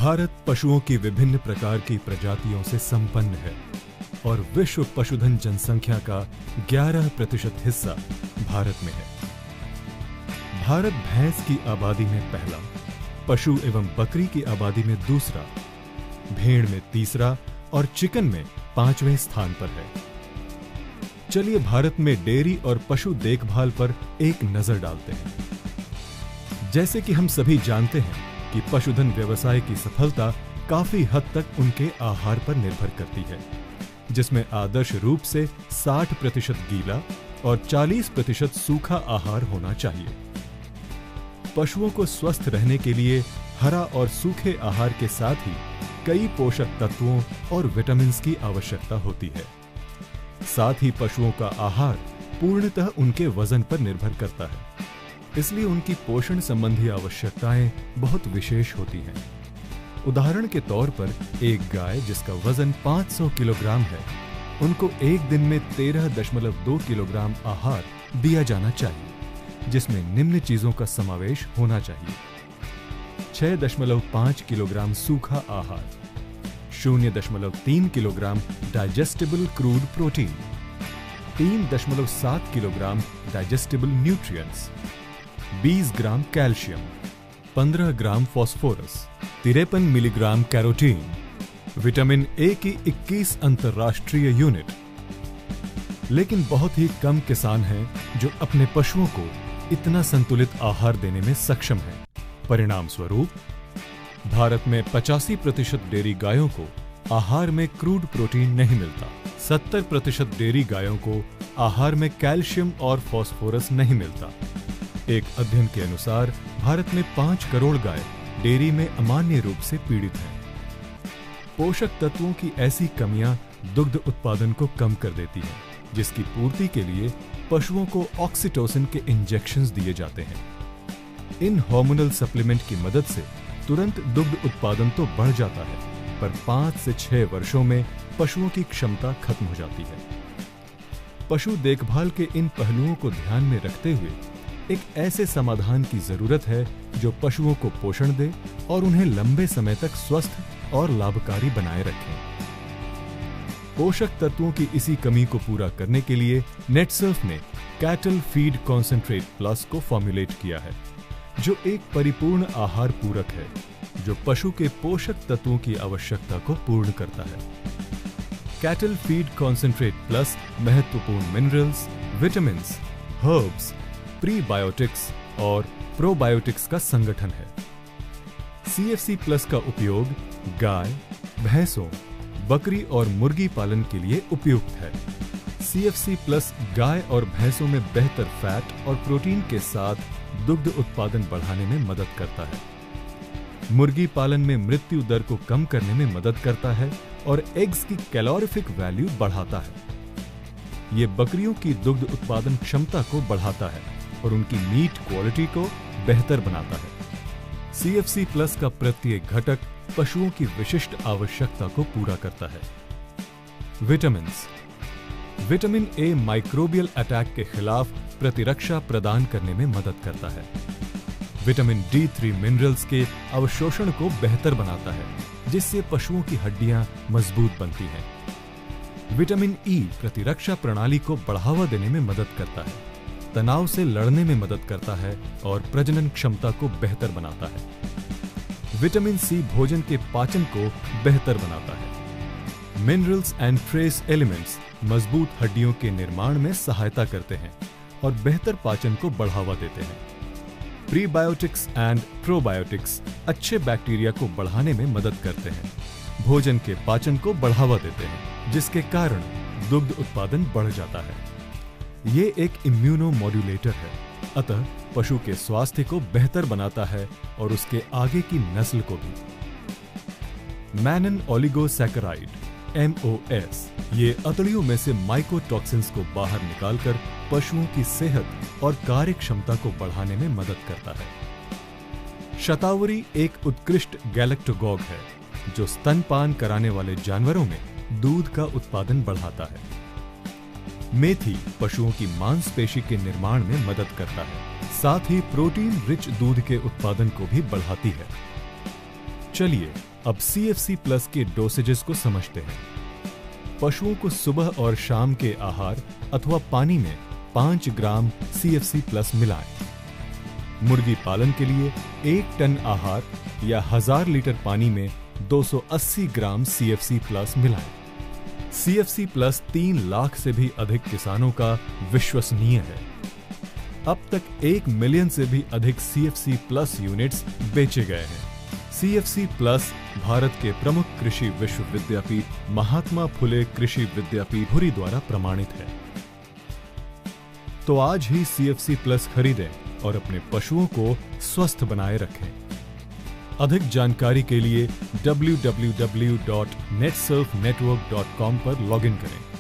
भारत पशुओं की विभिन्न प्रकार की प्रजातियों से संपन्न है और विश्व पशुधन जनसंख्या का 11% हिस्सा भारत में है। भारत भैंस की आबादी में पहला, पशु एवं बकरी की आबादी में दूसरा, भेड़ में तीसरा और चिकन में 5वें स्थान पर है। चलिए भारत में डेयरी और पशु देखभाल पर एक नजर डालते हैं। जैसे कि हम सभी जानते हैं कि पशुधन व्यवसाय की सफलता काफी हद तक उनके आहार पर निर्भर करती है, जिसमें आदर्श रूप से 60% गीला और 40% सूखा आहार होना चाहिए। पशुओं को स्वस्थ रहने के लिए हरा और सूखे आहार के साथ ही कई पोषक तत्वों और विटामिन की आवश्यकता होती है। साथ ही पशुओं का आहार पूर्णतः उनके वजन पर निर्भर करता है, इसलिए उनकी पोषण संबंधी आवश्यकताएं बहुत विशेष होती हैं। उदाहरण के तौर पर एक गाय जिसका वजन 500 किलोग्राम है, उनको एक दिन में 13.2 किलोग्राम आहार दिया जाना चाहिए, जिसमें निम्न चीजों का समावेश होना चाहिए: 6.5 किलोग्राम सूखा आहार, 0.3 kilogram digestible crude protein, 3.7 kilogram digestible nutrients, 20 gram calcium, 15 gram phosphorus, 53 milligram carotene, vitamin A की 21 अंतर्राष्ट्रीय यूनिट। लेकिन बहुत ही कम किसान हैं जो अपने पशुओं को इतना संतुलित आहार देने में सक्षम हैं। परिणाम स्वरूप भारत में 85% डेयरी गायों को आहार में क्रूड प्रोटीन नहीं मिलता, 70% डेयरी गायों को आहार में कैल्शियम और फास्फोरस नहीं मिलता। एक अध्ययन के अनुसार भारत में 5 करोड़ गाय डेयरी में अमान्य रूप से पीड़ित हैं। पोषक तत्वों की ऐसी कमियां दुग्ध उत्पादन को कम कर देती हैं, जिसकी पूर्ति के लिए पशुओं को ऑक्सीटोसिन के इंजेक्शंस दिए जाते हैं। इन हार्मोनल सप्लीमेंट की मदद से तुरंत दुग्ध उत्पादन तो बढ़ जाता है, पर 5 से 6 वर्षों में पशुओं की क्षमता खत्म हो जाती है। पशु देखभाल के इन पहलुओं को ध्यान में रखते हुए एक ऐसे समाधान की जरूरत है जो पशुओं को पोषण दे और उन्हें लंबे समय तक स्वस्थ और लाभकारी बनाए रखे। पोषक तत्वों की इसी कमी को पूरा करने के लिए नेटसर्फ ने कैटल फीड कॉन्सेंट्रेट प्लस को फॉर्मुलेट किया है, जो एक परिपूर्ण आहार पूरक है जो पशु के पोषक तत्वों की आवश्यकता को पूर्ण करता है। कैटल फीड कॉन्सेंट्रेट प्लस महत्वपूर्ण मिनरल्स, विटामिन्स, हर्ब्स, प्रीबायोटिक्स और प्रोबायोटिक्स का संगठन है। CFC प्लस का उपयोग गाय, भैंसों, बकरी और मुर्गी पालन के लिए उपयुक्त है। CFC प्लस गाय और भैंसों में बेहतर फैट और प्रोटीन के साथ दुग्ध उत्पादन बढ़ाने में मदद करता है। मुर्गी पालन में मृत्यु दर को कम करने में मदद करता है और एग्स की कैलोरीफिक वैल्यू बढ़ाता है। ये बकरियों की दुग्ध उत्पादन क्षमता को बढ़ाता है और उनकी मीट क्वालिटी को बेहतर बनाता है। CFC प्लस का प्रत्येक घटक पशुओं की विशिष्ट आवश्यकता को पूरा करता है। Vitamins. Vitamin A microbial attack के खिलाफ प्रतिरक्षा प्रदान करने में मदद करता है। विटामिन D3 मिनरल्स के अवशोषण को बेहतर बनाता है, जिससे पशुओं की हड्डियां मजबूत बनती हैं। विटामिन E प्रतिरक्षा प्रणाली को बढ़ावा देने में मदद करता है, तनाव से लड़ने में मदद करता है और प्रजनन क्षमता को बेहतर बनाता है। विटामिन C भोजन के पाचन को बेहतर बनाता है। मिनरल्स एंड ट्रेस एलिमेंट्स मजबूत हड्डियों के निर्माण में सहायता करते हैं और बेहतर पाचन को बढ़ावा देते हैं। प्रीबायोटिक्स एंड प्रोबायोटिक्स अच्छे बैक्टीरिया को बढ़ाने में मदद करते हैं, भोजन के पाचन को बढ़ावा देते हैं, जिसके कारण दुग्ध उत्पादन बढ़ जाता है। ये एक इम्यूनोमॉड्यूलेटर है, अतः पशु के स्वास्थ्य को बेहतर बनाता है और उसके आगे की नस्ल को भी। मैनन ओलिगोसैकेराइड MOS ये अतड़ियों में से माइकोटॉक्सिन्स को बाहर निकालकर पशुओं की सेहत और कार्य क्षमता को बढ़ाने में मदद करता है। शतावरी एक उत्कृष्ट गैलेक्टोगॉग है जो स्तनपान कराने वाले जानवरों में दूध का उत्पादन बढ़ाता है। मेथी पशुओं की मांसपेशी के निर्माण में मदद करता है, साथ ही प्रोटीन रिच दूध के उत्पादन को भी बढ़ाती है। चलिए अब CFC प्लस के डोसेजेस को समझते हैं। पशुओं को सुबह और शाम के आहार अथवा पानी में 5 ग्राम CFC प्लस मिलाएं। मुर्गी पालन के लिए 1 टन आहार या 1000 लीटर पानी में 280 ग्राम CFC प्लस मिलाएं। CFC प्लस 3 लाख से भी अधिक किसानों का विश्वसनीय है। अब तक 1 मिलियन से भी अधिक CFC प्लस यूनिट्स बेचे गए हैं। CFC प्लस भारत के प्रमुख कृषि विश्वविद्यापीठ महात्मा फुले कृषि विद्यापीठ पुरी द्वारा प्रमाणित है। तो आज ही CFC प्लस खरीदें और अपने पशुओं को स्वस्थ बनाए रखें। अधिक जानकारी के लिए www.netsurfnetwork.com पर लॉगिन करें।